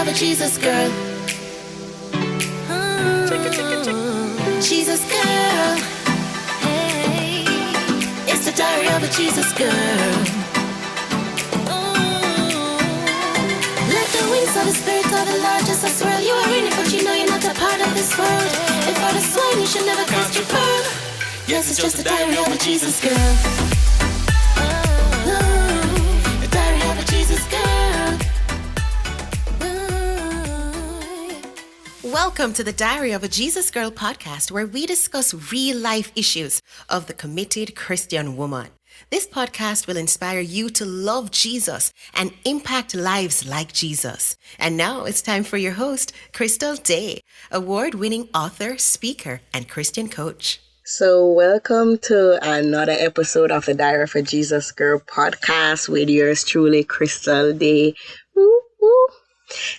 of a Jesus girl. Jesus girl. Hey, it's the diary of a Jesus girl. Let the wings of the Spirit of the Lord just swirl. You are in it, but you know you're not a part of this world. And for the swine, you should never cast your pearl. Yes, it's just the diary of a Jesus girl. The diary of a Jesus girl. Welcome to the Diary of a Jesus Girl podcast, where we discuss real-life issues of the committed Christian woman. This podcast will inspire you to love Jesus and impact lives like Jesus. And now it's time for your host, Crystal Day, award-winning author, speaker, and Christian coach. So welcome to another episode of the Diary of a Jesus Girl podcast with yours truly, Crystal Day. Woo, woo.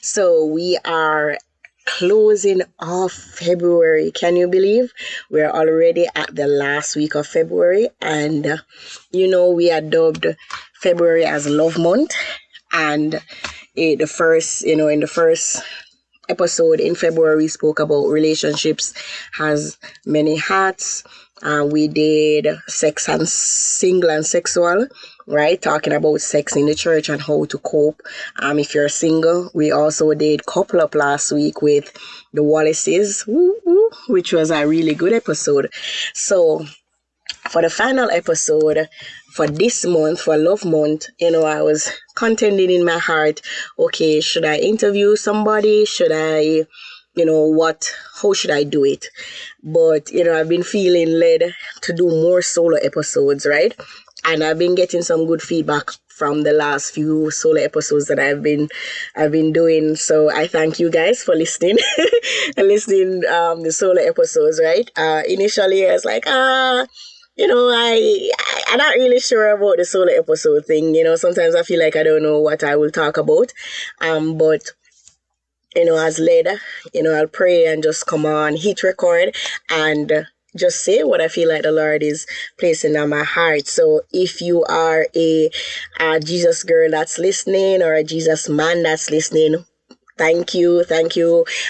So we are closing off February. Can you believe we're already at the last week of February? And we are dubbed February as Love Month. And in the first episode in February, we spoke about relationships has many hats. We did sex and single and sexual, right? Talking about sex in the church and how to cope. If you're single, we also did couple up last week with the Wallaces, which was a really good episode. So for the final episode for this month, for Love Month, I was contending in my heart, okay, should I interview somebody? Should I, how should I do it? But, I've been feeling led to do more solo episodes, right? And I've been getting some good feedback from the last few solo episodes that I've been doing. So I thank you guys for listening, the solo episodes, right? Initially I was like, I'm not really sure about the solo episode thing. Sometimes I feel like I don't know what I will talk about. But as led, I'll pray and just come on, hit record and just say what I feel like the Lord is placing on my heart. So if you are a Jesus girl that's listening or a Jesus man that's listening, thank you.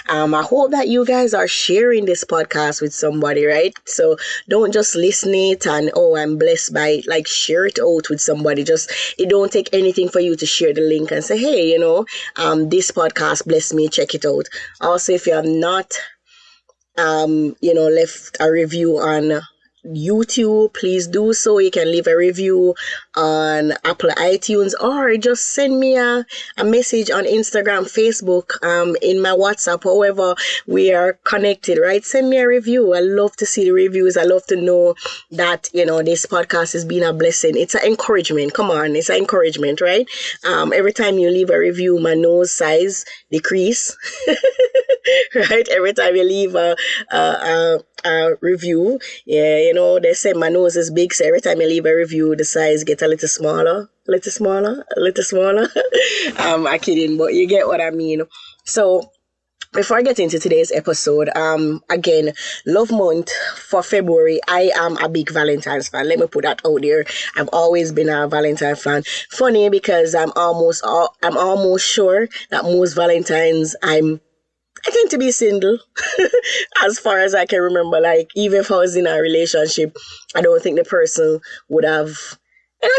I hope that you guys are sharing this podcast with somebody, right? So don't just listen it and, I'm blessed by it. Like, share it out with somebody. It don't take anything for you to share the link and say, hey, this podcast blessed me. Check it out. Also, if you have not, left a review on YouTube, please do so. You can leave a review on Apple iTunes or just send me a message on Instagram, Facebook, in my WhatsApp, however we are connected, right? Send me a review. I love to see the reviews. I love to know that, this podcast has been a blessing. It's an encouragement. Come on, it's an encouragement, right? Every time you leave a review, my nose size decrease, right? Every time you leave a review, they say my nose is big, so every time you leave a review the size get a little smaller. I'm kidding, but you get what I mean. So before I get into today's episode, again, Love Month for February. I am a big Valentine's fan. Let me put that out there. I've always been a Valentine fan. Funny because I'm almost sure that most Valentines I tend to be single as far as I can remember. Like, even if I was in a relationship, I don't think the person would have,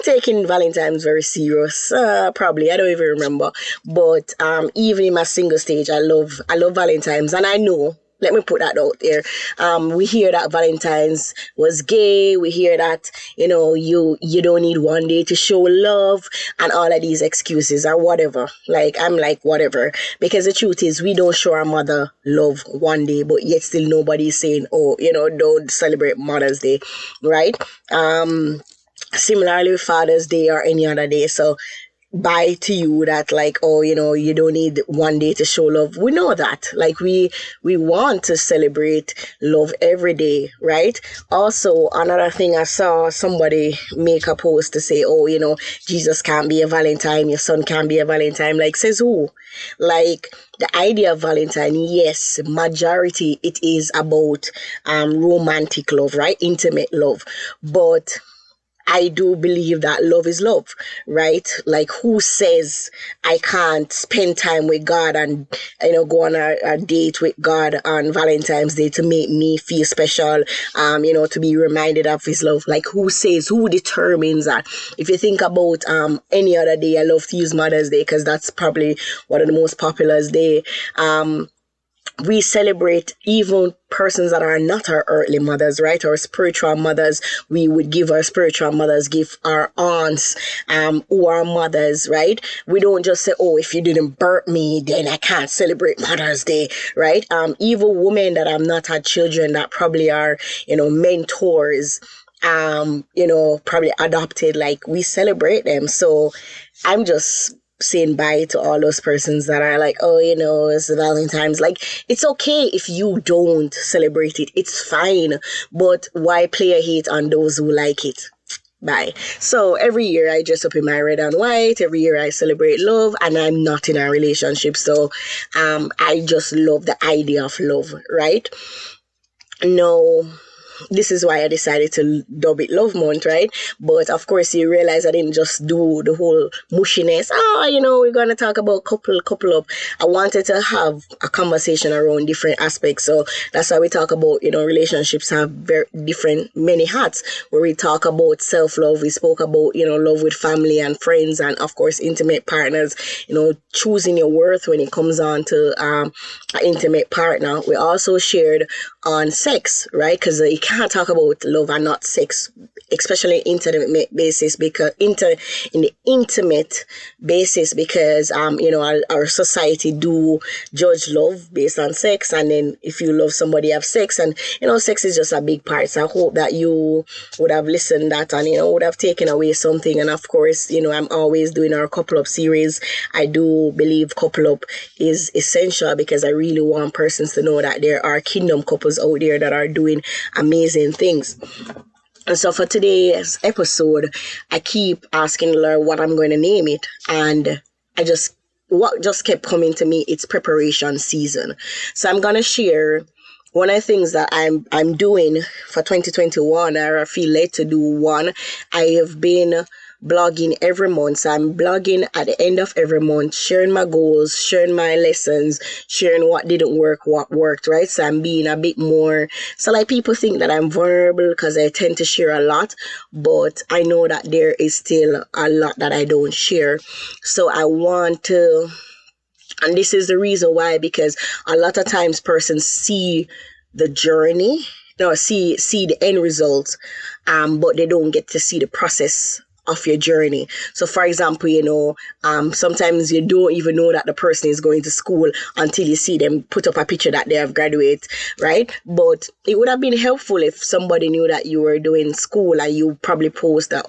taken Valentine's very serious. Probably, I don't even remember. But even in my single stage, I love Valentine's, and I know. Let me put that out there. We hear that Valentine's was gay. We hear that, you don't need one day to show love and all of these excuses or whatever. Like, I'm like, whatever. Because the truth is, we don't show our mother love one day, but yet still nobody's saying, don't celebrate Mother's Day, right? Similarly with Father's Day or any other day. So, by to you that like, you don't need one day to show love. We know that. Like, we want to celebrate love every day, right? Also, another thing, I saw somebody make a post to say, Jesus can't be a Valentine, your son can't be a Valentine. Like, says who? Like, the idea of Valentine, yes, majority, it is about romantic love, right? Intimate love. But I do believe that love is love, right? Like, who says I can't spend time with God and, go on a date with God on Valentine's Day to make me feel special, to be reminded of his love? Like, who says, who determines that? If you think about any other day, I love to use Mother's Day because that's probably one of the most popular day. We celebrate even persons that are not our earthly mothers, right? Our spiritual mothers. We would give our spiritual mothers, give our aunts, who are mothers, right? We don't just say, oh, if you didn't birth me, then I can't celebrate Mother's Day, right? Even women that have not had children that probably are, mentors, probably adopted, like, we celebrate them. So I'm just saying bye to all those persons that are like, oh, it's Valentine's. Like, it's okay if you don't celebrate it. It's fine. But why play a hate on those who like it? Bye. So every year I dress up in my red and white. Every year I celebrate love, and I'm not in a relationship. So I just love the idea of love, right? No. This is why I decided to dub it Love Month, right? But of course, you realize I didn't just do the whole mushiness. We're going to talk about couple up. I wanted to have a conversation around different aspects. So that's why we talk about, relationships have very different, many hats, where we talk about self-love. We spoke about, love with family and friends, and of course, intimate partners, choosing your worth when it comes on to an intimate partner. We also shared on sex, right? Because you can't talk about love and not sex, especially intimate basis, because in the intimate basis, because our society do judge love based on sex, and then if you love somebody, have sex, and sex is just a big part. So I hope that you would have listened that and would have taken away something. And of course, I'm always doing our couple up series. I do believe couple up is essential because I really want persons to know that there are kingdom couples out there that are doing amazing things. And so for today's episode, I keep asking the Lord what I'm going to name it, and what just kept coming to me, it's preparation season. So I'm going to share one of the things that I'm doing for 2021, or I feel led to do one. I have been blogging every month. So I'm blogging at the end of every month, sharing my goals, sharing my lessons, sharing what didn't work, what worked, right? So I'm being a bit more, so like, people think that I'm vulnerable because I tend to share a lot, but I know that there is still a lot that I don't share. So I want to, and this is the reason why, because a lot of times persons see the journey, see the end results, but they don't get to see the process of your journey. So for example, sometimes you don't even know that the person is going to school until you see them put up a picture that they have graduated, right? But it would have been helpful if somebody knew that you were doing school, and you probably post that,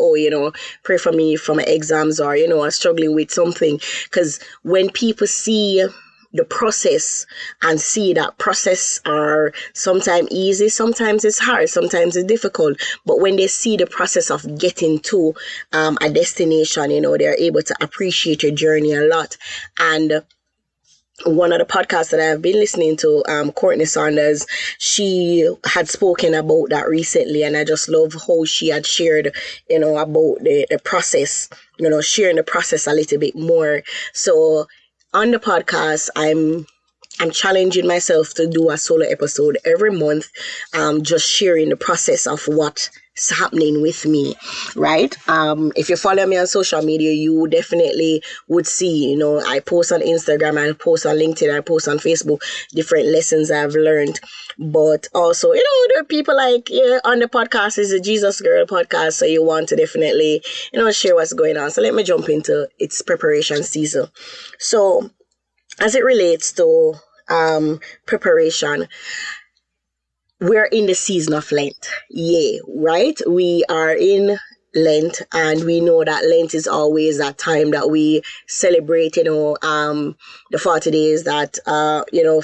pray for me for my exams, or, I'm struggling with something. Because when people see the process and see that process are sometimes easy, sometimes it's hard, sometimes it's difficult, but when they see the process of getting to a destination, they're able to appreciate your journey a lot. And one of the podcasts that I've been listening to, Courtney Saunders, she had spoken about that recently, and I just love how she had shared, about the process, sharing the process a little bit more. So on the podcast, I'm challenging myself to do a solo episode every month, just sharing the process of what's happening with me, right? If you follow me on social media, you definitely would see, I post on Instagram, I post on LinkedIn, I post on Facebook, different lessons I've learned. But also, there are people like, on the podcast is a Jesus Girl podcast, so you want to definitely, share what's going on. So let me jump into its preparation season. So as it relates to preparation, we're in the season of Lent. Yeah, right? We are in Lent, and we know that Lent is always that time that we celebrate, the 40 days that,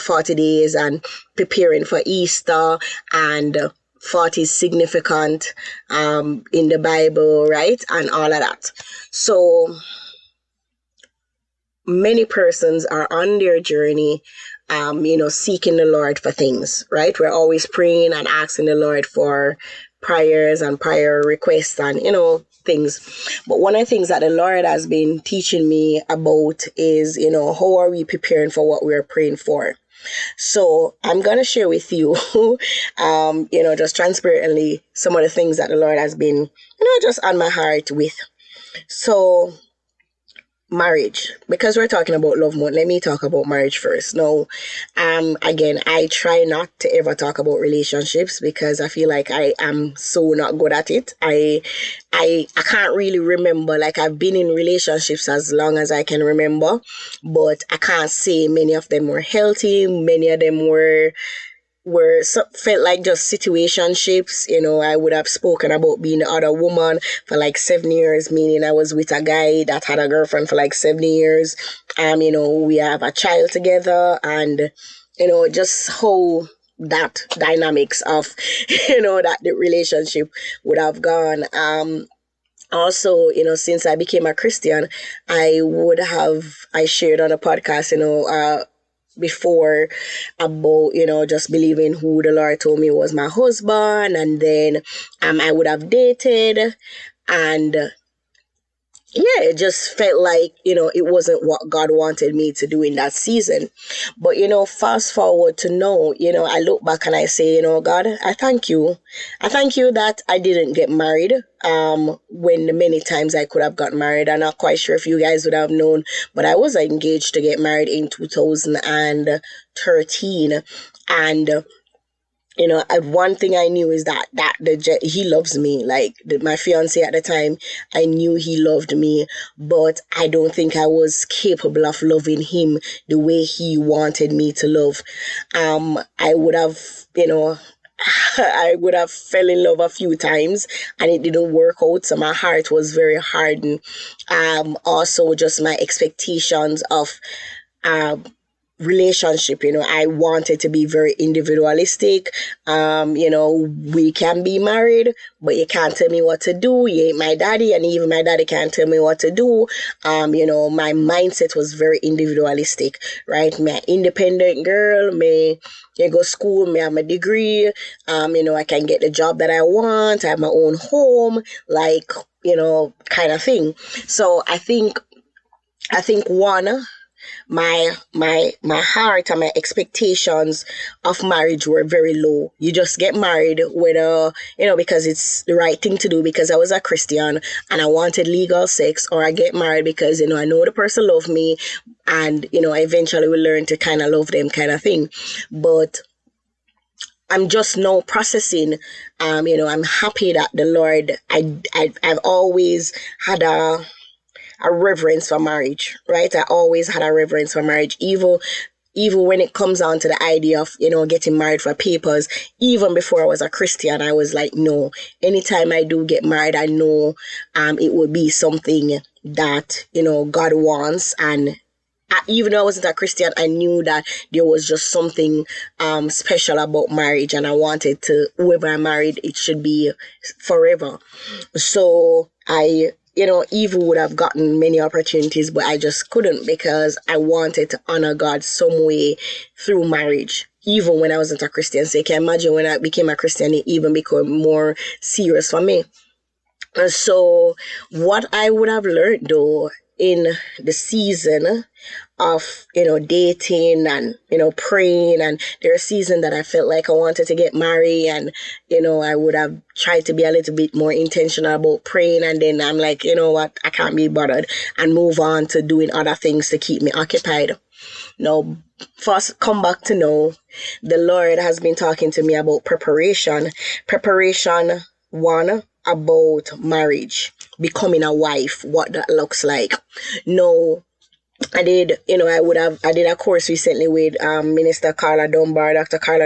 40 days and preparing for Easter, and 40 is significant in the Bible, right? And all of that. So many persons are on their journey, seeking the Lord for things, right? We're always praying and asking the Lord for prayers and prayer requests and, things. But one of the things that the Lord has been teaching me about is, how are we preparing for what we're praying for? So I'm going to share with you, just transparently some of the things that the Lord has been, just on my heart with. So marriage, because we're talking about love month, let me talk about marriage first. Now, again, I try not to ever talk about relationships because I feel like I am so not good at it. I can't really remember, like I've been in relationships as long as I can remember, but I can't say many of them were healthy. Many of them felt like just situationships. I would have spoken about being the other woman for like 7 years, meaning I was with a guy that had a girlfriend for like 7 years. We have a child together, and just how that dynamics of that the relationship would have gone. Also, since I became a Christian, I shared on a podcast, before about, just believing who the Lord told me was my husband. And then I would have dated, and yeah, it just felt like, it wasn't what God wanted me to do in that season. But, fast forward to now, I look back and I say, God, I thank you. I thank you that I didn't get married when the many times I could have got married. I'm not quite sure if you guys would have known, but I was engaged to get married in 2013. And one thing I knew is that he loves me. Like my fiance at the time, I knew he loved me, but I don't think I was capable of loving him the way he wanted me to love. I would have, I would have fell in love a few times and it didn't work out. So my heart was very hardened. Also just my expectations of, relationship, I wanted to be very individualistic. We can be married, but you can't tell me what to do. You ain't my daddy, and even my daddy can't tell me what to do. My mindset was very individualistic, right? Me an independent girl, me you go school, me have my degree, I can get the job that I want, I have my own home, like, kind of thing. So I think one, my heart and my expectations of marriage were very low. You just get married whether, because it's the right thing to do because I was a Christian and I wanted legal sex, or I get married because, I know the person loved me and, I eventually will learn to kind of love them kind of thing. But I'm just now processing, I'm happy that the Lord, I've always had a reverence for marriage, right? I always had a reverence for marriage, even when it comes down to the idea of, getting married for papers. Even before I was a Christian, I was like, no, anytime I do get married, I know it will be something that, God wants. And even though I wasn't a Christian, I knew that there was just something special about marriage, and I wanted to, whoever I married, it should be forever. So I even would have gotten many opportunities, but I just couldn't because I wanted to honor God some way through marriage, even when I wasn't a Christian. So you can imagine when I became a Christian, it even became more serious for me. So what I would have learned though in the season of dating and praying, and there are seasons that I felt like I wanted to get married, and I would have tried to be a little bit more intentional about praying, and then I'm like, what, I can't be bothered, and move on to doing other things to keep me occupied. Now, first come back to know the Lord has been talking to me about preparation. One, about marriage, becoming a wife, what that looks like. No, I did, I did a course recently with Dr. Carla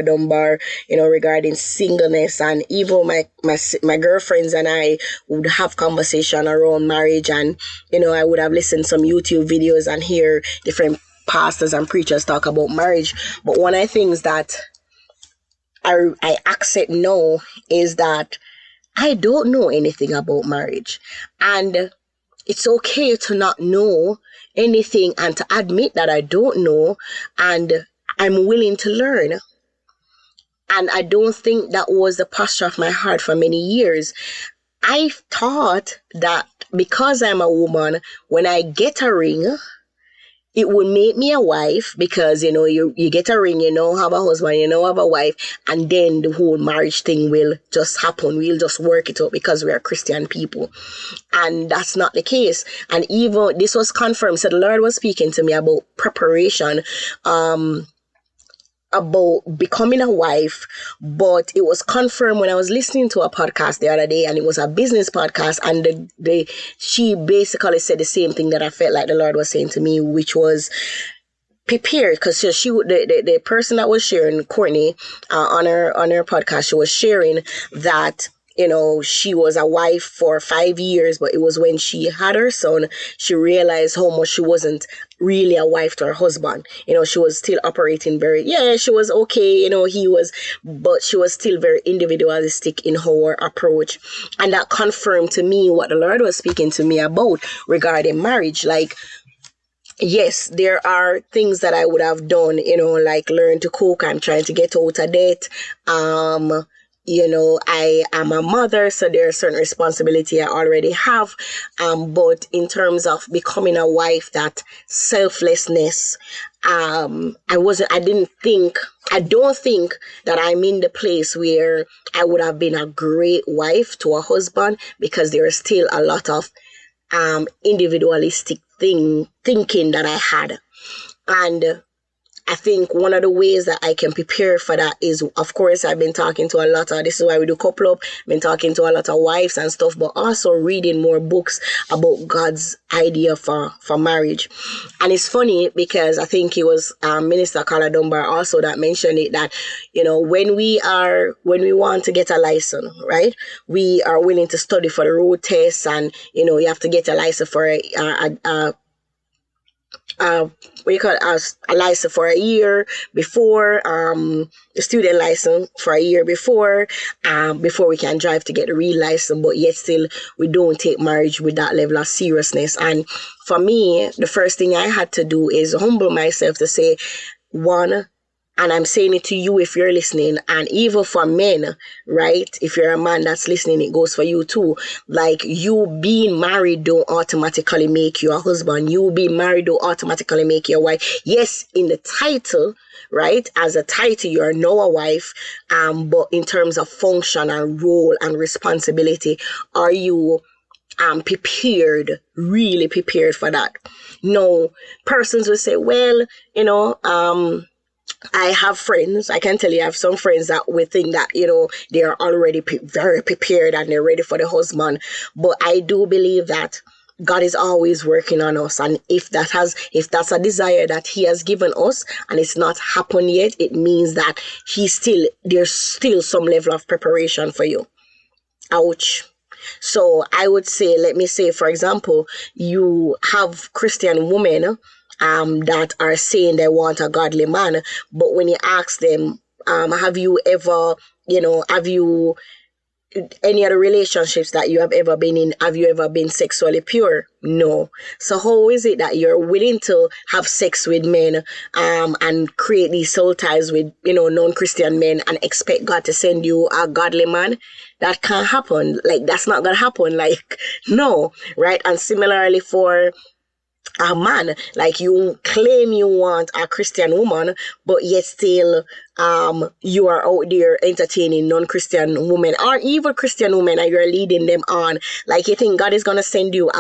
Dunbar, regarding singleness, and even my girlfriends and I would have conversation around marriage, and, I would have listened some YouTube videos and hear different pastors and preachers talk about marriage. But one of the things that I accept now is that I don't know anything about marriage, and it's okay to not know anything and to admit that I don't know, and I'm willing to learn. And I don't think that was the posture of my heart for many years. I thought that because I'm a woman, when I get a ring, it would make me a wife because, you get a ring, have a husband, have a wife, and then the whole marriage thing will just happen. We'll just work it out because we are Christian people. And that's not the case. And even this was confirmed. So the Lord was speaking to me about preparation, about becoming a wife, but it was confirmed when I was listening to a podcast the other day, and it was a business podcast, and she basically said the same thing that I felt like the Lord was saying to me, which was prepared, because the person that was sharing, Courtney, on her podcast, she was sharing that she was a wife for 5 years, but it was when she had her son, she realized how much she wasn't really a wife to her husband. She was still operating she was okay, but she was still very individualistic in her approach. And that confirmed to me what the Lord was speaking to me about regarding marriage. Like, yes, there are things that I would have done, like learn to cook. I'm trying to get out of debt. I am a mother, so there are certain responsibility I already have. But in terms of becoming a wife, that selflessness, I don't think that I'm in the place where I would have been a great wife to a husband, because there is still a lot of individualistic thinking that I had. And I think one of the ways that I can prepare for that is, of course, I've been talking to this is why we do couple up, been talking to a lot of wives and stuff, but also reading more books about God's idea for marriage. And it's funny because I think it was Minister Carla Dunbar also that mentioned it, that, when we want to get a license, right, we are willing to study for the road test, and, you have to get a license for a license for a year before, a student license for a year before we can drive to get a real license. But yet still, we don't take marriage with that level of seriousness. And for me, the first thing I had to do is humble myself to say, one, and I'm saying it to you if you're listening, and even for men, right? If you're a man that's listening, it goes for you too. Like, you being married don't automatically make you a husband. You being married don't automatically make you a wife. Yes, in the title, right? As a title, you are now a wife. But in terms of function and role and responsibility, are you prepared, really prepared for that? No, persons will say, well, I have friends, I can tell you, I have some friends that will think that, they are already very prepared and they're ready for the husband. But I do believe that God is always working on us. And if that's a desire that he has given us and it's not happened yet, it means that there's still some level of preparation for you. Ouch. So I would say, let me say, for example, you have Christian women that are saying they want a godly man, but when you ask them, have you any other relationships that you have ever been in, have you ever been sexually pure? No. So how is it that you're willing to have sex with men and create these soul ties with non-Christian men and expect God to send you a godly man? That can't happen. Like, that's not gonna happen. Like, no, right? And similarly for a man, like, you claim you want a Christian woman, but yet still you are out there entertaining non-Christian women or even Christian women, and you're leading them on. Like, you think God is gonna send you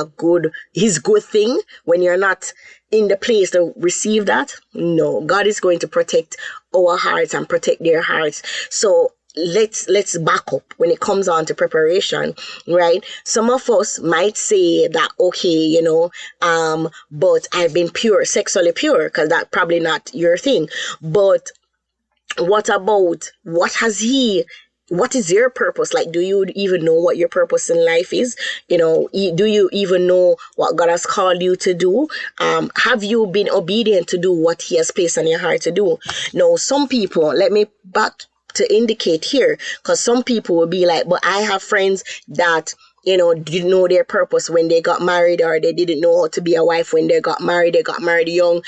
his good thing when you're not in the place to receive that? No, God is going to protect our hearts and protect their hearts. So let's back up when it comes on to preparation, right? Some of us might say that, okay, but I've been sexually pure, because that's probably not your thing. But what is your purpose? Like, do you even know what your purpose in life is? Do you even know what God has called you to do? Have you been obedient to do what he has placed on your heart to do? No, some people, let me back to indicate here, because some people will be like, but I have friends that didn't know their purpose when they got married, or they didn't know how to be a wife when they got married young.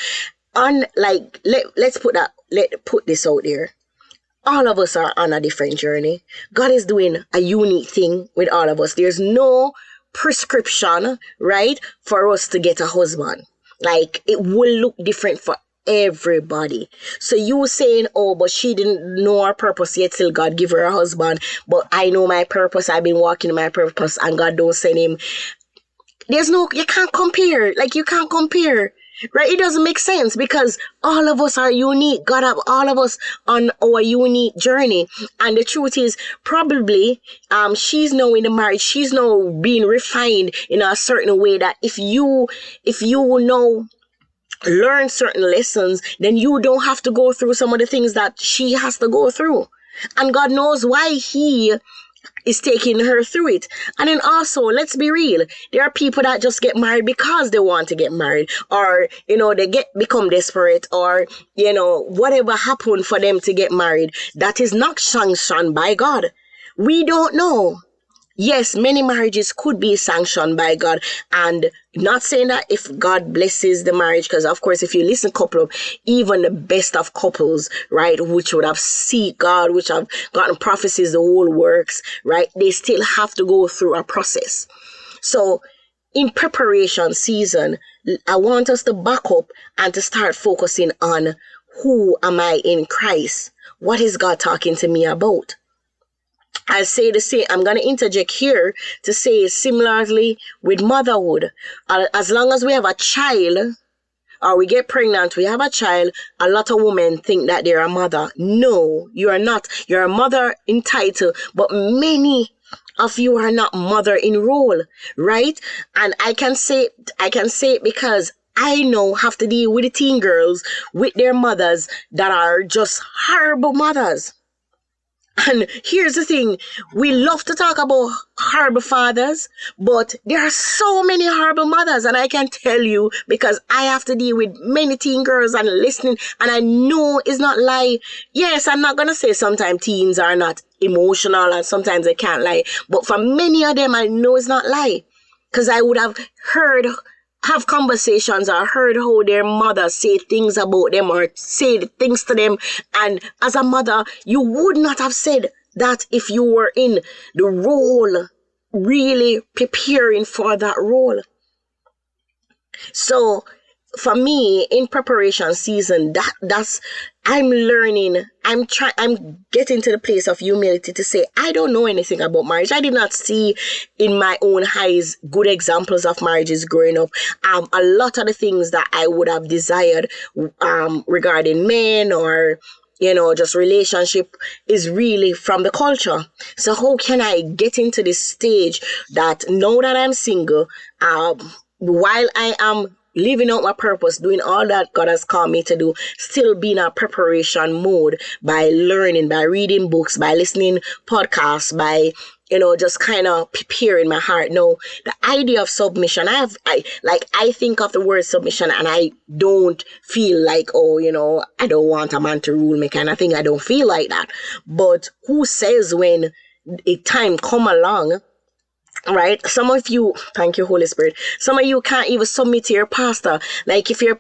And like, let's put this out there. all of us are on a different journey. God is doing a unique thing with all of us. There's no prescription, right, for us to get a husband. Like, it will look different for everybody. So you saying, oh, but she didn't know her purpose yet till God give her a husband. But I know my purpose. I've been walking in my purpose and God don't send him. You can't compare. Like, you can't compare. Right? It doesn't make sense because all of us are unique. God have all of us on our unique journey. And the truth is, probably, she's now in the marriage. She's now being refined in a certain way that if you know, learn certain lessons, then you don't have to go through some of the things that she has to go through. And God knows why he is taking her through it. And then also, let's be real, there are people that just get married because they want to get married, or they become desperate, or whatever happened for them to get married that is not sanctioned by God. We don't know. Yes, many marriages could be sanctioned by God, and not saying that if God blesses the marriage, because of course, if you listen couple of even the best of couples, right, which would have seek God, which have gotten prophecies, the whole works, right, they still have to go through a process. So in preparation season, I want us to back up and to start focusing on who am I in Christ? What is God talking to me about? I say the same. I'm going to interject here to say similarly with motherhood. As long as we have a child or we get pregnant, we have a child, a lot of women think that they're a mother. No, you are not. You're a mother in title, but many of you are not mother in role, right? And I can say it because I know have to deal with the teen girls with their mothers that are just horrible mothers. And here's the thing, we love to talk about horrible fathers, but there are so many horrible mothers, and I can tell you because I have to deal with many teen girls and listening, and I know it's not lie. Yes, I'm not going to say sometimes teens are not emotional and sometimes they can't lie, but for many of them, I know it's not lie because I would have conversations or heard how their mother say things about them or say things to them. And as a mother, you would not have said that if you were in the role, really preparing for that role. So for me, in preparation season, that's I'm learning. I'm getting to the place of humility to say, I don't know anything about marriage. I did not see in my own eyes good examples of marriages growing up. A lot of the things that I would have desired regarding men or just relationship is really from the culture. So how can I get into this stage that now that I'm single, while I am living out my purpose, doing all that God has called me to do, still be in a preparation mode by learning, by reading books, by listening podcasts, by just kind of preparing my heart. No, the idea of submission, I think of the word submission and I don't feel like, I don't want a man to rule me kind of thing. I don't feel like that. But who says when a time come along, right? Some of you, thank you, Holy Spirit. Some of you can't even submit to your pastor. Like if you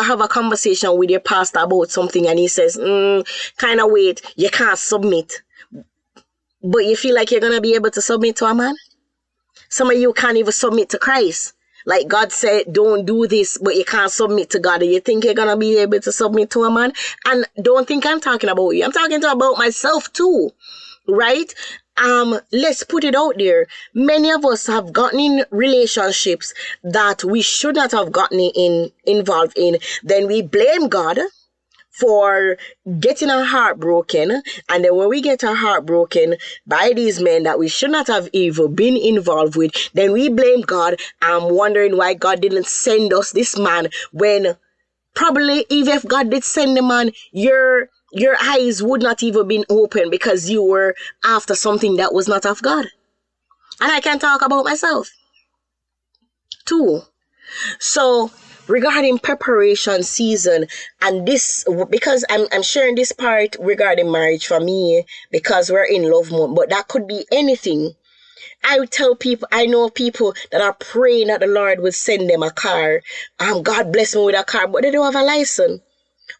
have a conversation with your pastor about something and he says, kind of wait, you can't submit. But you feel like you're going to be able to submit to a man? Some of you can't even submit to Christ. Like God said, don't do this, but you can't submit to God. And you think you're going to be able to submit to a man? And don't think I'm talking about you. I'm talking about myself too, right? Let's put it out there. Many of us have gotten in relationships that we should not have gotten involved in. Then we blame God for getting our heart broken. And then when we get our heart broken by these men that we should not have even been involved with, then we blame God. I'm wondering why God didn't send us this man when probably even if God did send the man, your eyes would not even been open because you were after something that was not of God. And I can talk about myself too. So regarding preparation season, and this, because I'm sharing this part regarding marriage for me because we're in love mode, but that could be anything. I would tell people, I know people that are praying that the Lord would send them a car. God bless me with a car, but they don't have a license.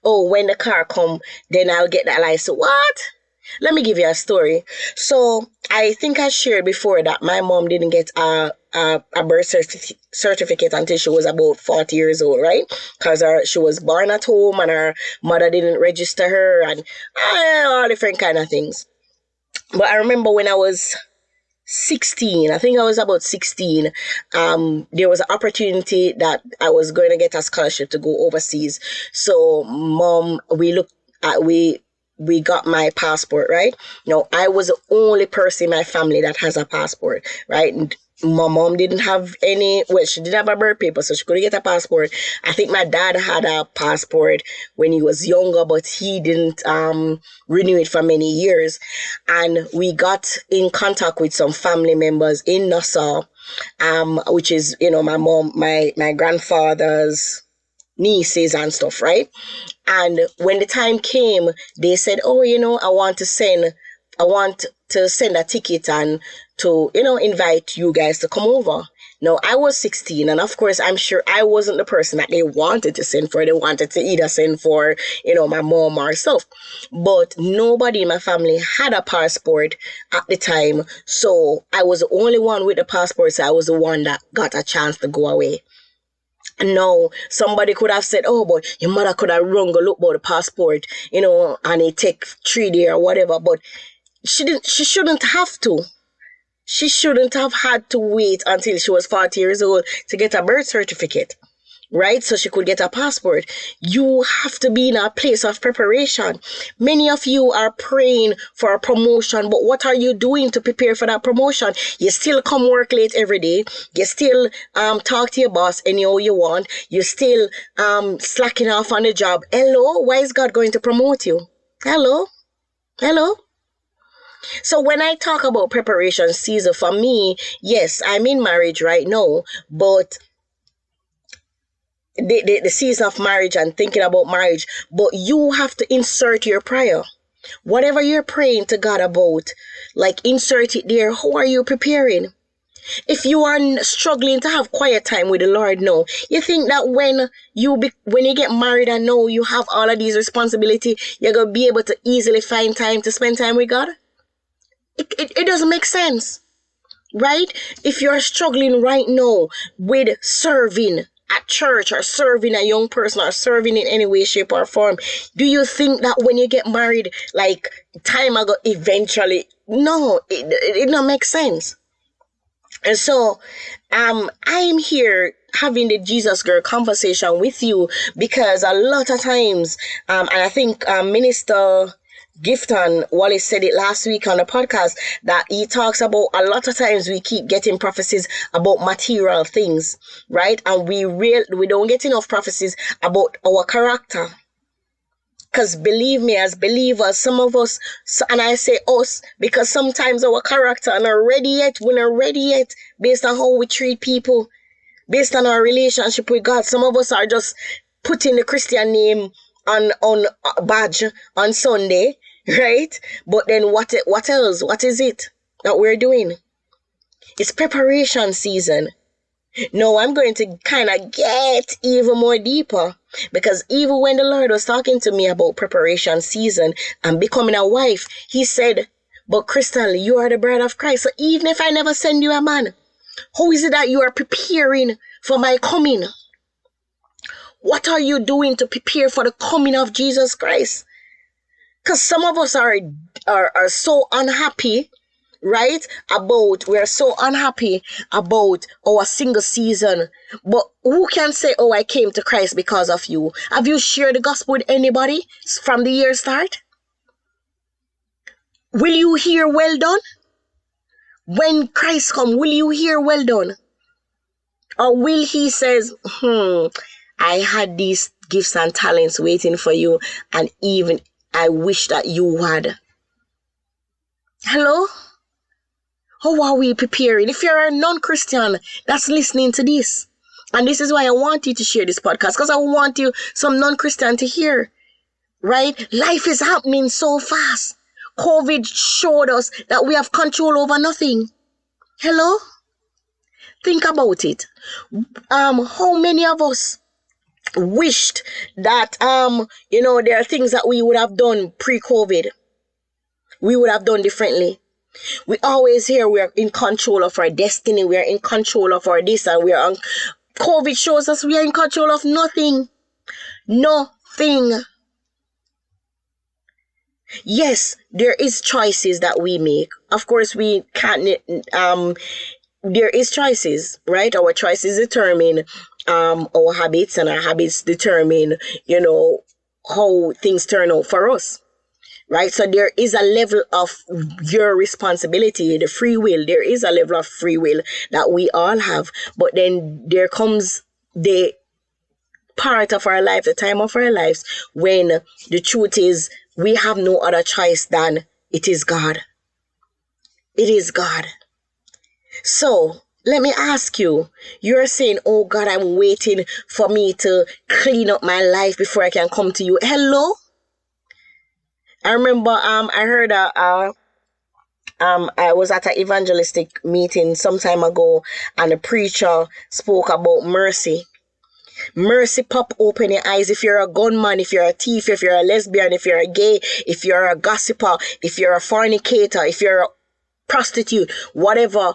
Oh, when the car come, then I'll get that license. What? Let me give you a story. So I think I shared before that my mom didn't get a birth certificate until she was about 40 years old, right? Because she was born at home and her mother didn't register her and all different kind of things. But I remember when I was 16, I think I was about 16, there was an opportunity that I was going to get a scholarship to go overseas. So mom, we got my passport, right? Now, I was the only person in my family that has a passport, right? And my mom didn't have any, well, she didn't have a birth paper, so she couldn't get a passport. I think my dad had a passport when he was younger, but he didn't renew it for many years. And we got in contact with some family members in Nassau, which is, my mom, my grandfather's nieces and stuff, right? And when the time came, they said, oh, I want to send a ticket and to, invite you guys to come over. Now, I was 16, and of course, I'm sure I wasn't the person that they wanted to send for. They wanted to either send for, my mom or herself. But nobody in my family had a passport at the time. So I was the only one with the passport, so I was the one that got a chance to go away. No, somebody could have said, oh, but your mother could have rung a look about the passport, and it take 3 days or whatever. But she shouldn't have to. She shouldn't have had to wait until she was 40 years old to get a birth certificate, right? So she could get a passport. You have to be in a place of preparation. Many of you are praying for a promotion, but what are you doing to prepare for that promotion? You still come work late every day. You still talk to your boss anyhow you want. You still slacking off on the job. Hello, why is God going to promote you? Hello? So when I talk about preparation season, for me, yes, I'm in marriage right now, but the season of marriage and thinking about marriage, but you have to insert your prayer. Whatever you're praying to God about, like insert it there. How are you preparing? If you are struggling to have quiet time with the Lord now, you think that when you get married and know you have all of these responsibilities, you're going to be able to easily find time to spend time with God? It doesn't make sense, right? If you're struggling right now with serving at church or serving a young person or serving in any way, shape or form, do you think that when you get married, like time ago eventually? No, it don't make sense. And so I'm here having the Jesus girl conversation with you because a lot of times, and I think Minister Gifton Wallace said it last week on the podcast, that he talks about a lot of times we keep getting prophecies about material things, right? And we don't get enough prophecies about our character. Because believe me, as believers, some of us, and I say us, because sometimes our character are not ready yet. We're not ready yet based on how we treat people, based on our relationship with God. Some of us are just putting the Christian name on a badge on Sunday, right? But then what else? What is it that we're doing? It's preparation season. No, I'm going to kind of get even more deeper, because even when the Lord was talking to me about preparation season and becoming a wife, he said, but Crystal, you are the bride of Christ. So even if I never send you a man, how is it that you are preparing for my coming? What are you doing to prepare for the coming of Jesus Christ? Because some of us are so unhappy, right? We're so unhappy about our single season. But who can say, oh, I came to Christ because of you? Have you shared the gospel with anybody from the year start? Will you hear well done? When Christ comes, will you hear well done? Or will he says, I had these gifts and talents waiting for you, and even I wish that you had. Hello? How are we preparing? If you're a non-Christian that's listening to this, and this is why I want you to share this podcast, because I want some non-Christian to hear, right? Life is happening so fast. COVID showed us that we have control over nothing. Hello? Think about it. How many of us wished that, there are things that we would have done pre-COVID? we would have done differently. We always hear we're in control of our destiny, we're in control of our this, and we're on. COVID shows us we are in control of nothing. Nothing. Yes, there is choices that we make. Of course, we can't. There is choices, right? Our choices determine our habits, and our habits determine, how things turn out for us. Right? So there is a level of your responsibility, the free will. There is a level of free will that we all have. But then there comes the part of our life, the time of our lives, when the truth is we have no other choice than it is God. It is God. So let me ask you, you're saying, oh God, I'm waiting for me to clean up my life before I can come to you. Hello? I remember I heard I was at an evangelistic meeting some time ago, and the preacher spoke about mercy. Mercy pop open your eyes. If you're a gunman, if you're a thief, if you're a lesbian, if you're a gay, if you're a gossiper, if you're a fornicator, if you're a prostitute, whatever,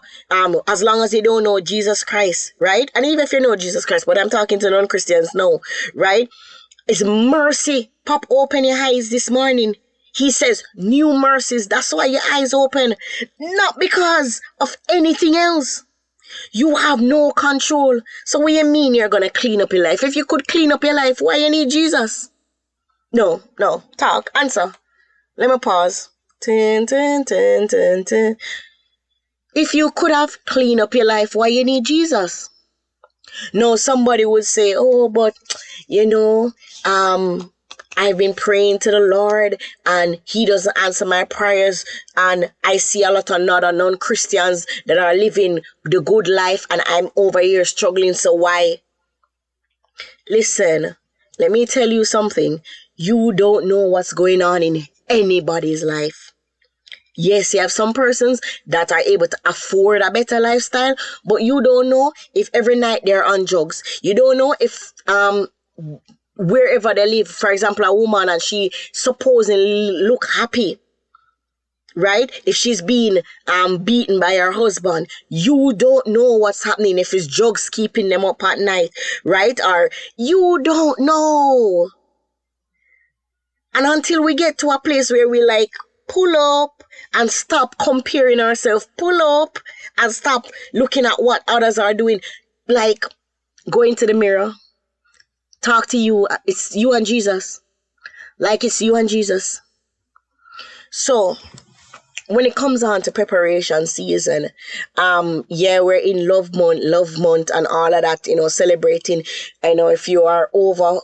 as long as you don't know Jesus Christ, right? And even if you know Jesus Christ, but I'm talking to non-Christians now, right? It's mercy pop open your eyes this morning. He says new mercies. That's why your eyes open. Not because of anything else. You have no control. So what do you mean you're going to clean up your life? If you could clean up your life, why you need Jesus? No. Talk. Answer. Let me pause. Tin, tin, tin, tin, tin. If you could have cleaned up your life, why you need Jesus? No, somebody would say, oh, but, I've been praying to the Lord and he doesn't answer my prayers, and I see a lot of other non-Christians that are living the good life and I'm over here struggling, so why? Listen, let me tell you something. You don't know what's going on in anybody's life. Yes, you have some persons that are able to afford a better lifestyle, but you don't know if every night they're on drugs. You don't know if wherever they live, for example, a woman, and she supposedly look happy, right? If she's being beaten by her husband, you don't know what's happening, if it's drugs keeping them up at night, right? Or you don't know. And until we get to a place where we pull up and stop comparing ourselves, pull up and stop looking at what others are doing, go into the mirror, talk to you. It's you and Jesus. It's you and Jesus. So when it comes on to preparation season, we're in love month and all of that, celebrating. I know if you are over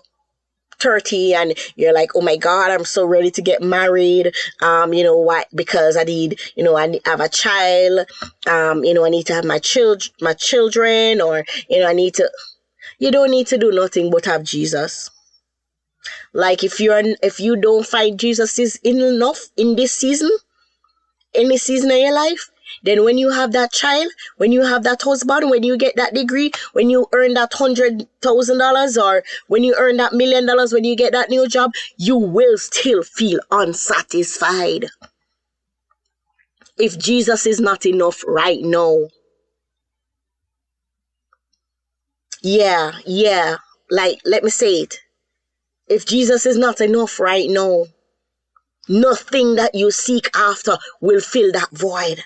30 and you're like, oh my God, I'm so ready to get married. Why? Because I need, I have a child. I need to have my children, or, you don't need to do nothing but have Jesus. If you don't find Jesus is enough in this season, any season of your life, then when you have that child, when you have that husband, when you get that degree, when you earn that $100,000, or when you earn that $1 million, when you get that new job, you will still feel unsatisfied. If Jesus is not enough right now. Yeah. Let me say it. If Jesus is not enough right now, nothing that you seek after will fill that void.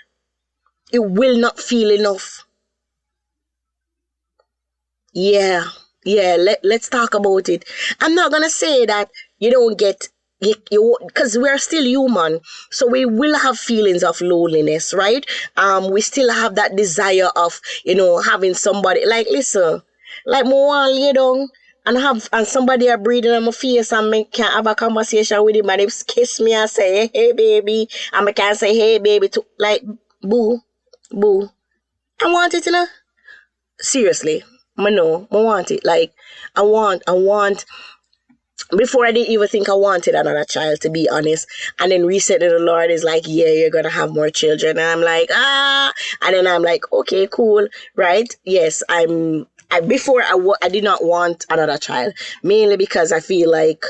It will not feel enough. Yeah. Let's talk about it. I'm not gonna say that you don't get you, because we're still human, so we will have feelings of loneliness, right? We still have that desire of having somebody listen, more want lay down and somebody are breathing on my face, and me can have a conversation with him, and he kiss me and say hey baby, and I can say hey baby to boo. I want it, seriously. I want it. I want, before I didn't even think I wanted another child, to be honest. And then recently the Lord is like, yeah, you're going to have more children. And I'm like, and then I'm like, okay, cool. Right. Yes. I did not want another child, mainly because I feel like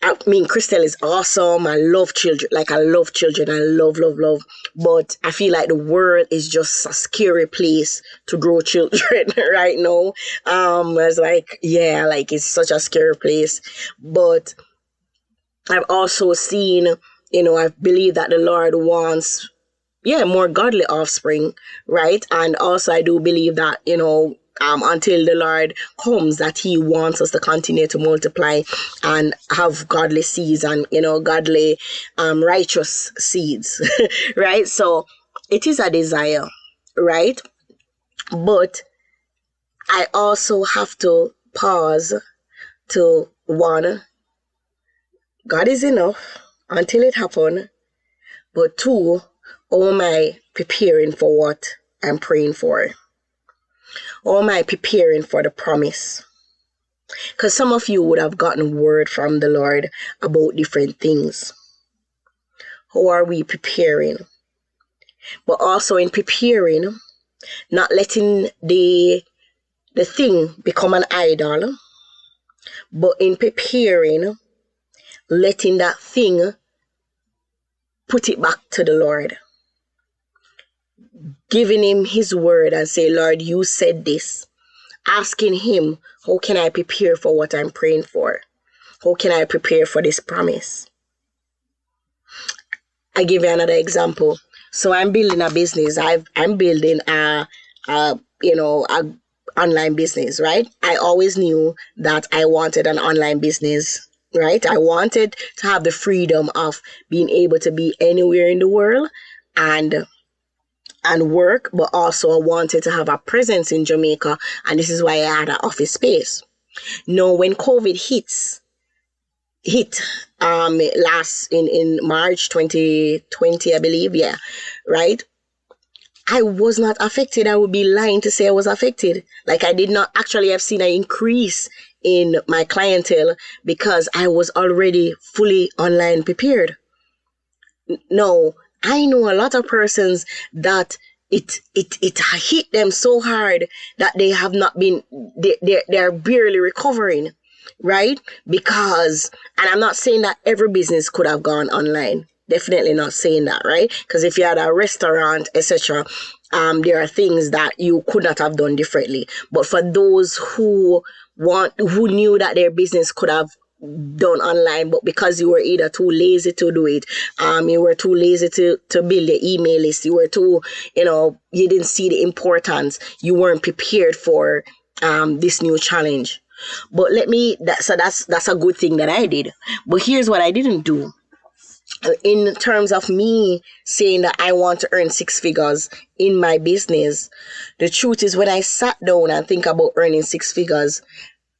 I mean, Christelle is awesome. I love children. Like, I love children. I love, love, love. But I feel like the world is just a scary place to grow children right now. It's like, yeah, like, it's such a scary place. But I've also seen, I believe that the Lord wants, more godly offspring, right? And also, I do believe that, until the Lord comes, that He wants us to continue to multiply and have godly seeds and, godly, righteous seeds, right? So it is a desire, right? But I also have to pause to, one, God is enough until it happens. But two, how am I preparing for what I'm praying for? How am I preparing for the promise? Because some of you would have gotten word from the Lord about different things. How are we preparing? But also in preparing, not letting the thing become an idol, but in preparing, letting that thing, put it back to the Lord. Giving Him His word and say, Lord, you said this. Asking Him, how can I prepare for what I'm praying for? How can I prepare for this promise? I give you another example. So I'm building a business. I'm building a online business, right? I always knew that I wanted an online business, right? I wanted to have the freedom of being able to be anywhere in the world and work, but also I wanted to have a presence in Jamaica, and this is why I had an office space. Now, when COVID hit last in March 2020, I believe, yeah, right? I was not affected. I would be lying to say I was affected. Like, I did not actually have seen an increase in my clientele because I was already fully online prepared. No, I know a lot of persons that it hit them so hard that they have not been, they're barely recovering, right? Because, and I'm not saying that every business could have gone online. Definitely not saying that, right? Because if you had a restaurant, etc., there are things that you could not have done differently. But for those who knew that their business could have done online, but because you were either too lazy to do it, you were too lazy to build your email list, you were too, you didn't see the importance, you weren't prepared for this new challenge. But that's a good thing that I did. But here's what I didn't do. In terms of me saying that I want to earn 6 figures in my business, the truth is when I sat down and think about earning 6 figures,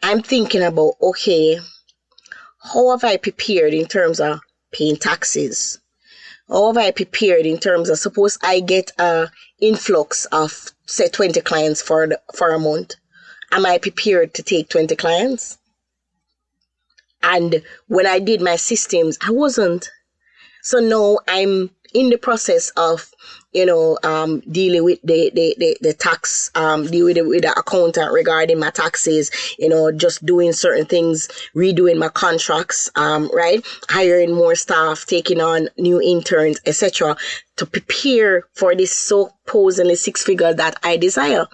I'm thinking about, okay, how have I prepared in terms of paying taxes? How have I prepared in terms of, suppose I get a influx of, say, 20 clients for a month. Am I prepared to take 20 clients? And when I did my systems, I wasn't. So now I'm in the process of, dealing with the tax, dealing with the accountant regarding my taxes, just doing certain things, redoing my contracts, right? Hiring more staff, taking on new interns, etc., to prepare for this supposedly 6 figures that I desire.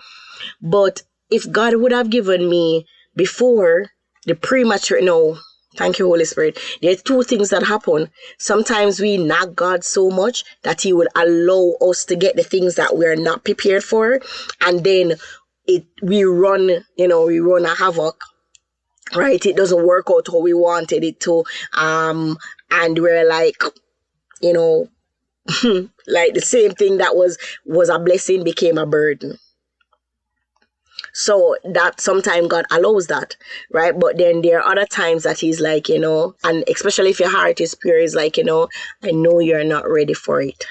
But if God would have given me before the premature, no, thank you, Holy Spirit. There are 2 things that happen. Sometimes we nag God so much that He would allow us to get the things that we are not prepared for. And then we run a havoc, right? It doesn't work out how we wanted it to. And we're like, like the same thing that was a blessing became a burden. So that sometimes God allows that, right? But then there are other times that He's like, and especially if your heart is pure, He's like, I know you're not ready for it.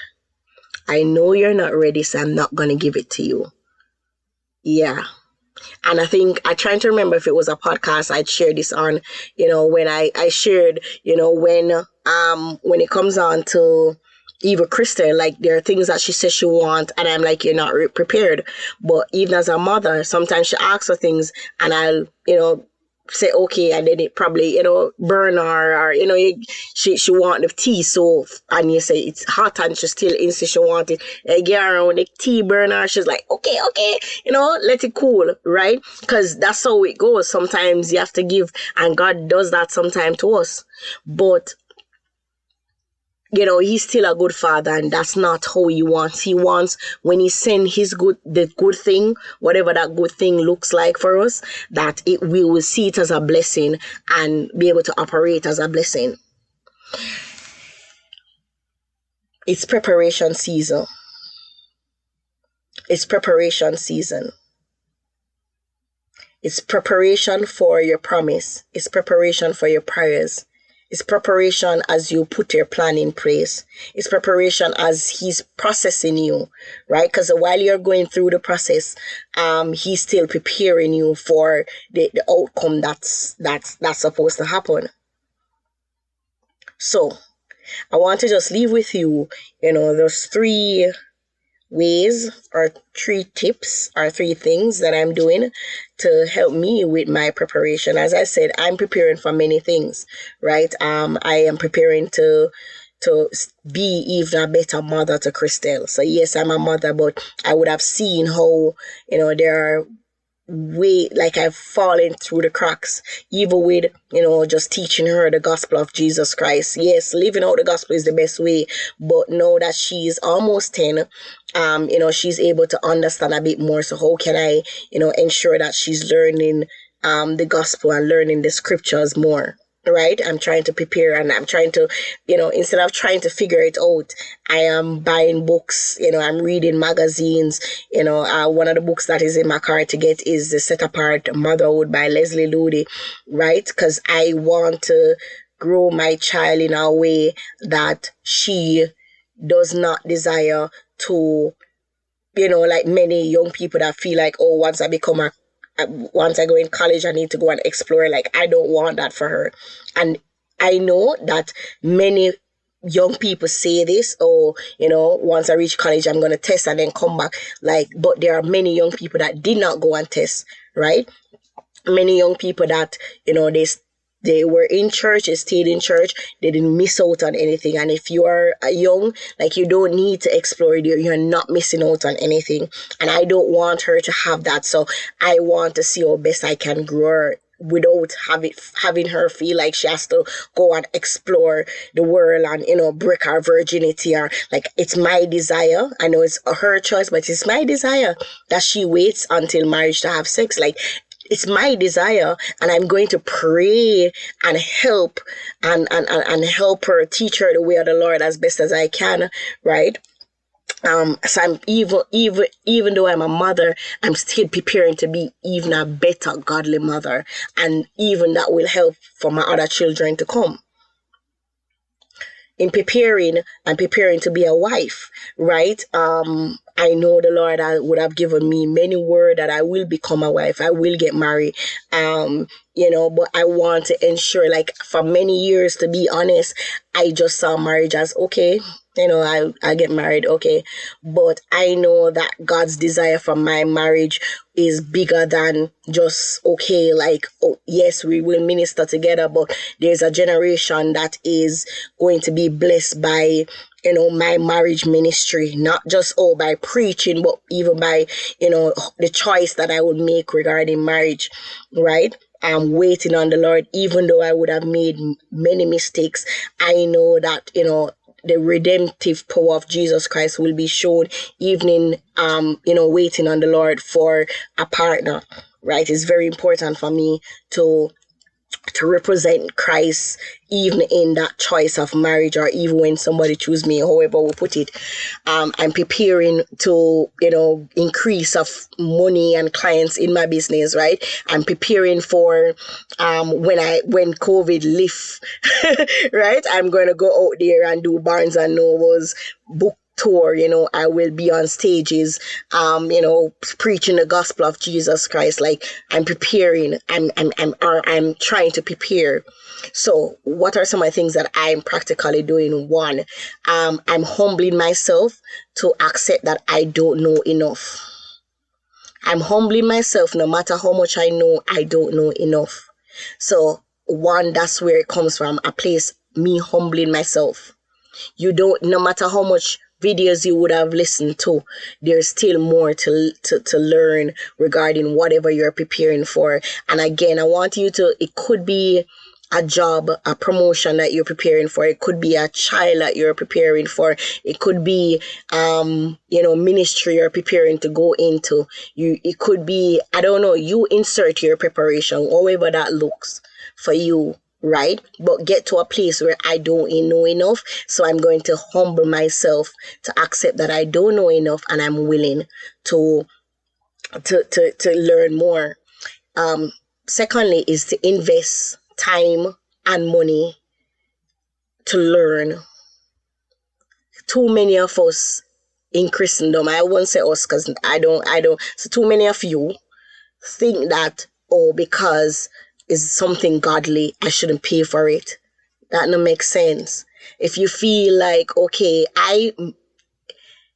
I know you're not ready, so I'm not going to give it to you. Yeah. And I think I trying to remember if it was a podcast I'd shared this on, when I shared, when it comes on to even Kristen, like there are things that she says she wants, and I'm like, you're not prepared. But even as a mother, sometimes she asks for things, and I'll, say okay, and then it probably, burn her, or she want the tea, so, and you say it's hot and she still insists she want it, get around the tea burner, she's like okay, let it cool, right? Because that's how it goes. Sometimes you have to give, and God does that sometimes to us. But he's still a good father, and that's not how he wants. He wants, when he send the good thing, whatever that good thing looks like for us, that we will see it as a blessing and be able to operate as a blessing. It's preparation season. It's preparation season. It's preparation for your promise. It's preparation for your prayers. It's preparation as you put your plan in place. It's preparation as he's processing you, right? Because while you're going through the process, he's still preparing you for the outcome that's supposed to happen. So I want to just leave with you, those 3 ways or 3 tips or 3 things that I'm doing to help me with my preparation. As I said, I'm preparing for many things, right? I am preparing to be even a better mother to Christelle. So yes, I'm a mother, but I would have seen how, there are like I've fallen through the cracks, even with, just teaching her the gospel of Jesus Christ. Yes, living out the gospel is the best way, but now that she's almost 10, she's able to understand a bit more. So how can I, ensure that she's learning the gospel and learning the scriptures more? Right? I'm trying to prepare, and I'm trying to, instead of trying to figure it out, I am buying books, I'm reading magazines. One of the books that is in my car to get is The Set Apart Motherhood by Leslie Ludy, right? Because I want to grow my child in a way that she does not desire to, like many young people that feel like, oh, once I go in college, I need to go and explore. Like, I don't want that for her. And I know that many young people say this, or, once I reach college, I'm going to test and then come back. But there are many young people that did not go and test, right? Many young people that, they were in church, they stayed in church, they didn't miss out on anything. And if you are young, you don't need to explore it, you're not missing out on anything. And I don't want her to have that. So I want to see how best I can grow her without having her feel like she has to go and explore the world and, break her virginity. Or it's my desire. I know it's her choice, but it's my desire that she waits until marriage to have sex. It's my desire, and I'm going to pray and help and help her, teach her the way of the Lord as best as I can, right? So I'm even though I'm a mother, I'm still preparing to be even a better godly mother, and even that will help for my other children to come. In preparing, I'm preparing to be a wife, right? I know the Lord would have given me many words that I will become a wife. I will get married. But I want to ensure, for many years, to be honest, I just saw marriage as okay. I get married, okay. But I know that God's desire for my marriage is bigger than just, okay, oh, yes, we will minister together, but there's a generation that is going to be blessed by, my marriage ministry, not just, by preaching, but even by, the choice that I would make regarding marriage, right? I'm waiting on the Lord, even though I would have made many mistakes. I know that, the redemptive power of Jesus Christ will be shown, even in, waiting on the Lord for a partner, right? It's very important for me to represent Christ, even in that choice of marriage, or even when somebody choose me, however we put it. I'm preparing to, increase of money and clients in my business, right? I'm preparing for when COVID lift, right? I'm going to go out there and do Barnes and Nobles book tour. I will be on stages, preaching the gospel of Jesus Christ. I'm preparing. I'm trying to prepare. So what are some of the things that I'm practically doing? One, I'm humbling myself to accept that I don't know enough. I'm humbling myself no matter how much I know, I don't know enough. So one, that's where it comes from, a place me humbling myself. You don't, no matter how much videos you would have listened to, there's still more to learn regarding whatever you're preparing for. And again, I want you to, it could be a job, a promotion that you're preparing for. It could be a child that you're preparing for. It could be, ministry you're preparing to go into. It could be, I don't know, you insert your preparation, however that looks for you, right? But get to a place where I don't know enough, so I'm going to humble myself to accept that I don't know enough, and I'm willing to learn more. Secondly is to invest time and money to learn. Too many of us in Christendom, I won't say us because I don't, so too many of you think that, oh, because it's something godly, I shouldn't pay for it. That don't make sense. If you feel like, okay,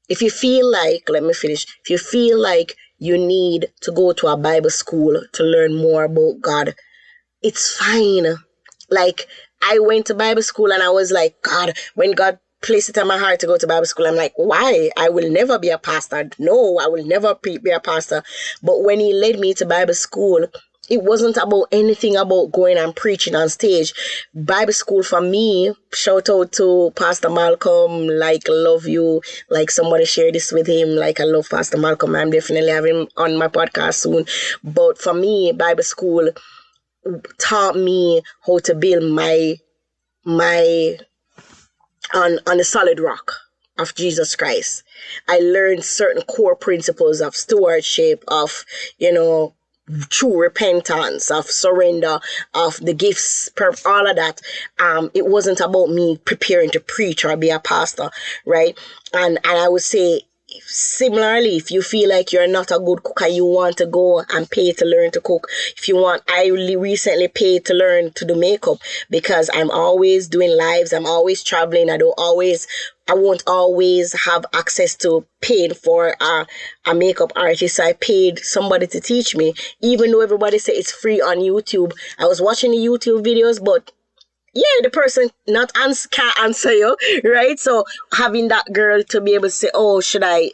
if you feel like, let me finish. If you feel like you need to go to a Bible school to learn more about God, it's fine. Like, I went to Bible school and I was like, God, when God placed it in my heart to go to Bible school, I'm like, why? I will never be a pastor. No, I will never be a pastor. But when he led me to Bible school, it wasn't about anything about going and preaching on stage. Bible school for me, shout out to Pastor Malcolm, like, love you. Like, somebody share this with him. Like, I love Pastor Malcolm. I'm definitely having him on my podcast soon. But for me, Bible school taught me how to build my on the solid rock of Jesus Christ. I learned certain core principles of stewardship, of, true repentance, of surrender, of the gifts, all of that. It wasn't about me preparing to preach or be a pastor, right? And I would say, similarly, if you feel like you're not a good cook and you want to go and pay to learn to cook, if you want, I recently paid to learn to do makeup because I'm always doing lives, I'm always traveling, I won't always have access to paying for a makeup artist. So I paid somebody to teach me, even though everybody say it's free on YouTube. I was watching the YouTube videos, but the person can't answer you, right? So having that girl to be able to say, oh, should I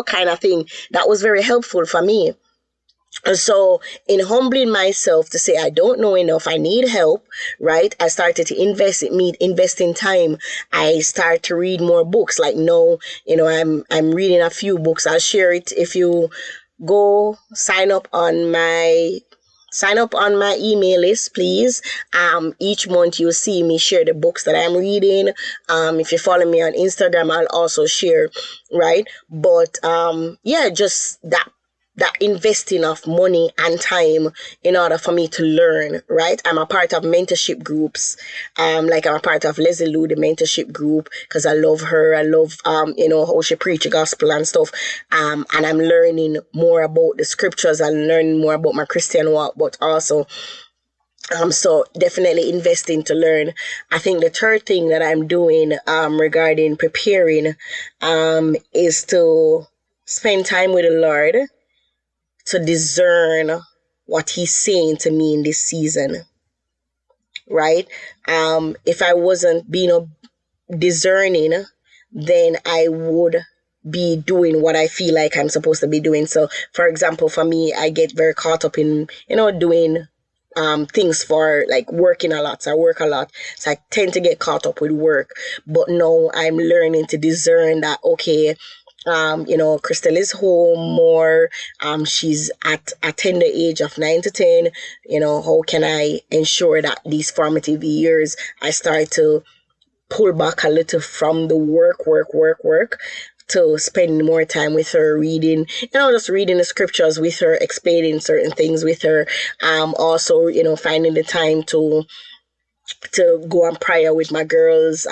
kind of thing, that was very helpful for me. And so in humbling myself to say, I don't know enough, I need help, right? I started to invest in time. I started to read more books. Like, no, I'm reading a few books. I'll share it. If you go sign up on my email list, please. Each month you'll see me share the books that I'm reading. If you follow me on Instagram, I'll also share, right? But just that investing of money and time in order for me to learn, right? I'm a part of mentorship groups. Like, I'm a part of Leslie Lou, the mentorship group, because I love her. I love, how she preach the gospel and stuff. And I'm learning more about the scriptures and learning more about my Christian walk, but also, so definitely investing to learn. I think the third thing that I'm doing, regarding preparing, is to spend time with the Lord, to discern what he's saying to me in this season, right? If I wasn't being discerning, then I would be doing what I feel like I'm supposed to be doing. So, for example, for me, I get very caught up in, doing things for, like, working a lot. So I work a lot. So I tend to get caught up with work. But now I'm learning to discern that, okay, Crystal is home more. She's at a tender age of 9 to 10. How can I ensure that these formative years I start to pull back a little from the work to spend more time with her, reading, just reading the scriptures with her, explaining certain things with her. Also, finding the time to go and prayer with my girls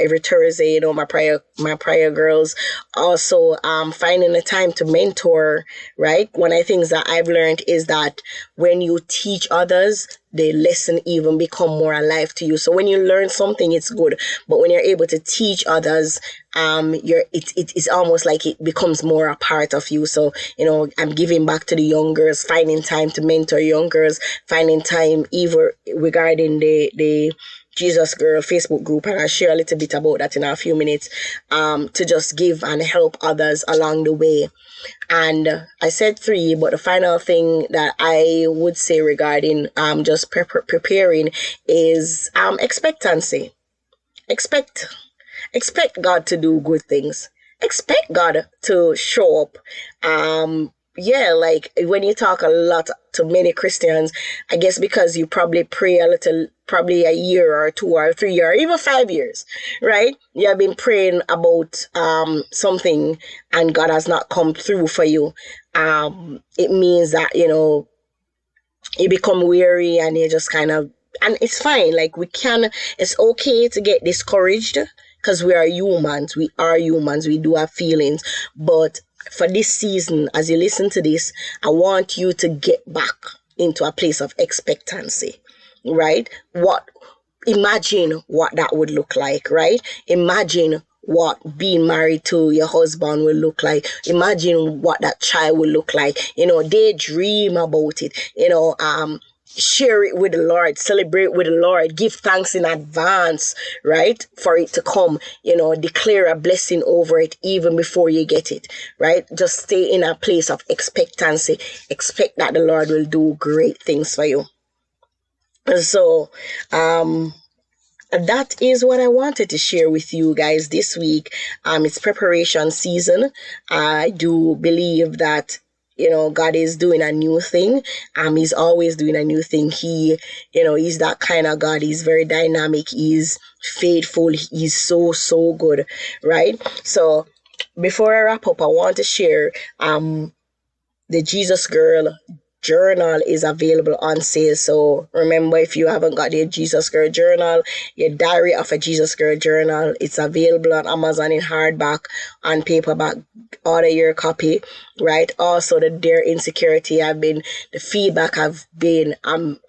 every Thursday, my prayer girls. Also finding the time to mentor, right? One of the things that I've learned is that when you teach others, the lesson even become more alive to you. So when you learn something, it's good, but when you're able to teach others, it's almost like it becomes more a part of you. So I'm giving back to the young girls, finding time to mentor young girls, finding time even regarding the Jesus Girl Facebook group, and I'll share a little bit about that in a few minutes, to just give and help others along the way. And I said 3, but the final thing that I would say regarding just preparing is expectancy. Expect God to do good things. Expect God to show up. Like when you talk a lot to many Christians, I guess because you probably pray a little, probably a year or 2 or 3 or even 5 years, right? You have been praying about something and God has not come through for you. It means that, you become weary and you just kind of, and it's fine. Like it's okay to get discouraged because we are humans. We do have feelings. But for this season, as you listen to this, I want you to get back into a place of expectancy, right? Imagine what that would look like, right? Imagine what being married to your husband will look like. Imagine what that child will look like. Daydream about it. Share it with the Lord, celebrate with the Lord, give thanks in advance, right? For it to come, declare a blessing over it even before you get it, right? Just stay in a place of expectancy. Expect that the Lord will do great things for you. So, that is what I wanted to share with you guys this week. It's preparation season. I do believe that God is doing a new thing. He's always doing a new thing. He's that kind of God. He's very dynamic. He's faithful. He's so good, right? So before I wrap up, I want to share the Jesus Girl journal is available on sale. So remember, if you haven't got your Jesus Girl journal, your diary of a Jesus Girl journal, it's available on Amazon in hardback, on paperback. Order your copy, right? Also, the Dare Insecurity the feedback have been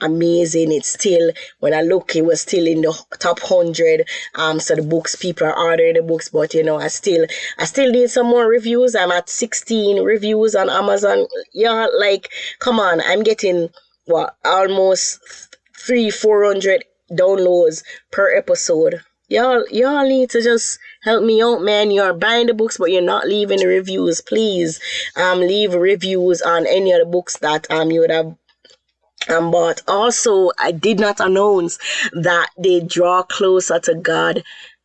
amazing. It's still, when I look, it was still in the top 100. So the books, people are ordering the books, but I still need some more reviews. I'm at 16 reviews on Amazon. Yeah, like, come on, I'm getting almost 300-400 downloads per episode. Y'all need to just help me out, man. You're buying the books, but you're not leaving the reviews. Please, leave reviews on any of the books that you would have bought. Also, I did not announce that the Draw Closer to God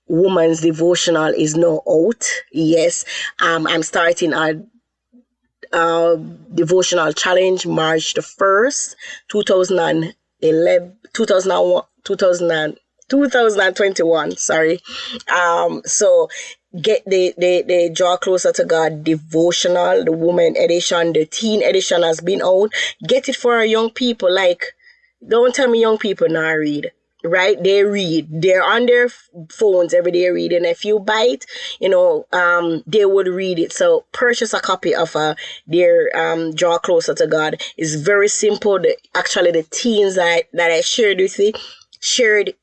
Woman's Devotional is now out. Yes, I'm starting a devotional challenge March the 1st, 2021. Sorry. So get the Draw Closer to God devotional, the woman edition, the teen edition has been out. Get it for our young people. Like, don't tell me young people not read. Right? They read. They're on their phones every day reading. If you buy it, they would read it. So purchase a copy of their Draw Closer to God. It's very simple. Actually, the teens that I shared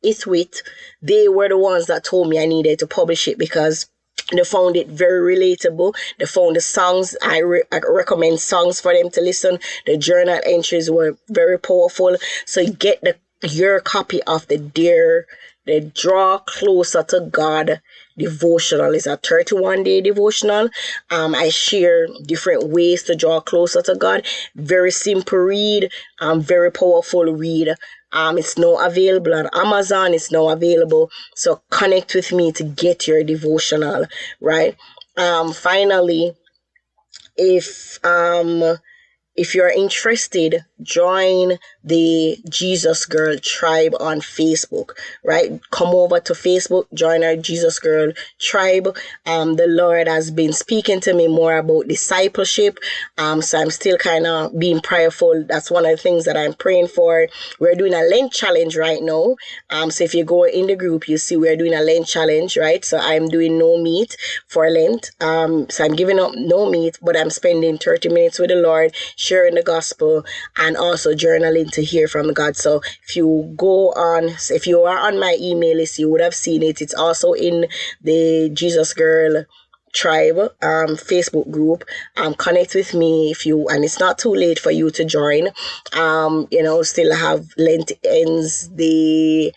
it with, they were the ones that told me I needed to publish it because they found it very relatable. They found the songs. I recommend songs for them to listen. The journal entries were very powerful. So get your copy of the Draw Closer to God devotional. Is a 31-day devotional. I share different ways to draw closer to God. Very simple read, very powerful read. It's now available on Amazon. It's now available. So connect with me to get your devotional, right? Finally, if you're interested, join the Jesus Girl tribe on Facebook, right? Come over to Facebook, join our Jesus Girl tribe. The Lord has been speaking to me more about discipleship. So I'm still kind of being prayerful. That's one of the things that I'm praying for. We're doing a Lent challenge right now. So if you go in the group, you see we're doing a Lent challenge, right? So I'm doing no meat for Lent. So I'm giving up no meat, but I'm spending 30 minutes with the Lord, sharing the gospel, and also journaling to hear from God. So if you are on my email list, you would have seen it. It's also in the Jesus Girl Tribe Facebook group. Connect with me if you, and it's not too late for you to join. Still have Lent ends the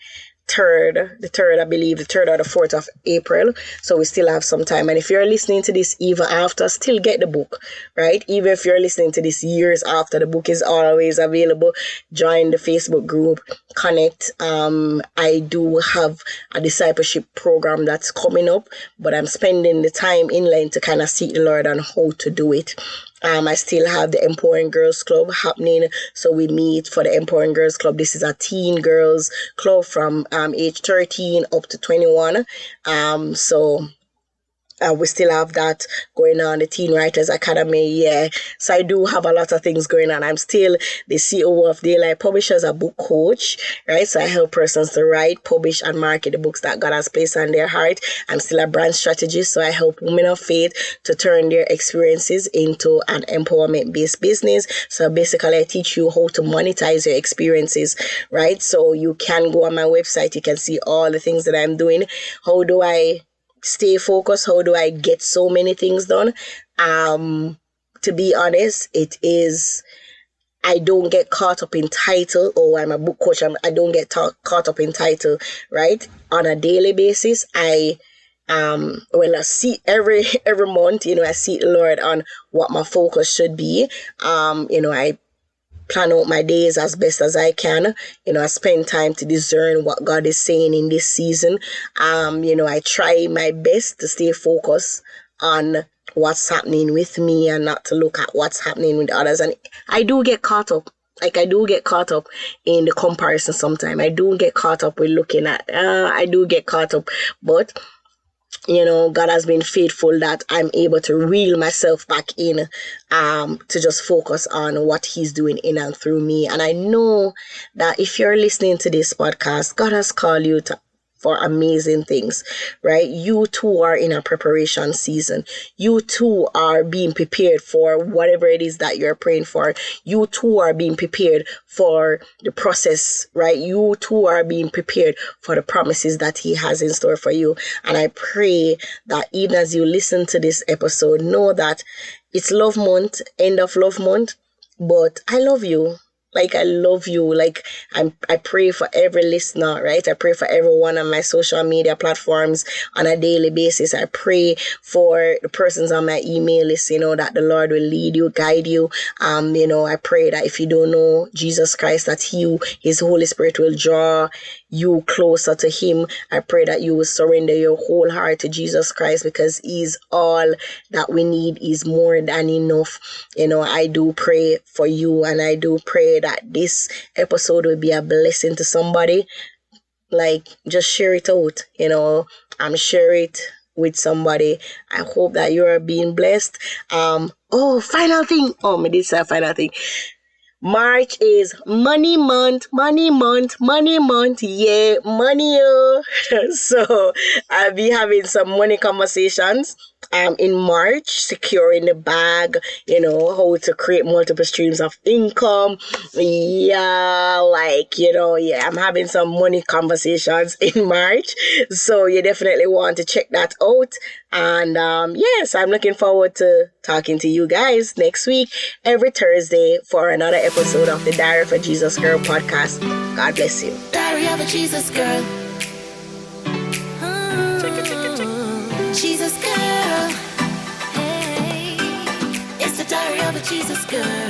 third or the 4th of April. So we still have some time. And if you're listening to this even after, still get the book, right? Even if you're listening to this years after, the book is always available. Join the Facebook group, connect. I do have a discipleship program that's coming up, but I'm spending the time in Lent to kind of seek the Lord on how to do it. I still have the Empowering Girls Club happening. So we meet for the Empowering Girls Club. This is a teen girls club from age 13 up to 21. We still have that going on, the Teen Writers Academy, yeah. So I do have a lot of things going on. I'm still the CEO of Daylight Publishers, a book coach, right? So I help persons to write, publish, and market the books that God has placed on their heart. I'm still a brand strategist, so I help women of faith to turn their experiences into an empowerment-based business. So basically, I teach you how to monetize your experiences, right? So you can go on my website, you can see all the things that I'm doing. How do I stay focused? How do I get so many things done? To be honest, I don't get caught up in title. Oh, I'm a book coach. I don't get caught up in title, right? On a daily basis, I see every month, I seek the Lord on what my focus should be. I plan out my days as best as I can. I spend time to discern what God is saying in this season. I try my best to stay focused on what's happening with me and not to look at what's happening with others. And I do get caught up. I do get caught up in the comparison sometimes. I do get caught up with looking at, but God has been faithful that I'm able to reel myself back in, to just focus on what He's doing in and through me. And I know that if you're listening to this podcast, God has called you for amazing things, right? You too are in a preparation season. You too are being prepared for whatever it is that you're praying for. You too are being prepared for the process, right? You too are being prepared for the promises that He has in store for you. And I pray that even as you listen to this episode, know that it's Love Month, end of Love Month, but I love you. I love you. I pray for every listener, right? I pray for everyone on my social media platforms on a daily basis. I pray for the persons on my email list, that the Lord will lead you, guide you. I pray that if you don't know Jesus Christ, that His Holy Spirit will draw you closer to Him. I pray that you will surrender your whole heart to Jesus Christ, because He's all that we need. Is more than enough. I do pray for you, and I do pray that this episode will be a blessing to somebody. Just share it out, share it with somebody. I hope that you are being blessed. Final thing. This is a final thing. March is money month, yeah, money. So I'll be having some money conversations in March, securing the bag, how to create multiple streams of income. I'm having some money conversations in March. So you definitely want to check that out. And yes, I'm looking forward to talking to you guys next week, every Thursday, for another episode of the Diary of a Jesus Girl podcast. God bless you. Diary of a Jesus Girl. Jesus Girl. Hey, it's the Diary of a Jesus Girl.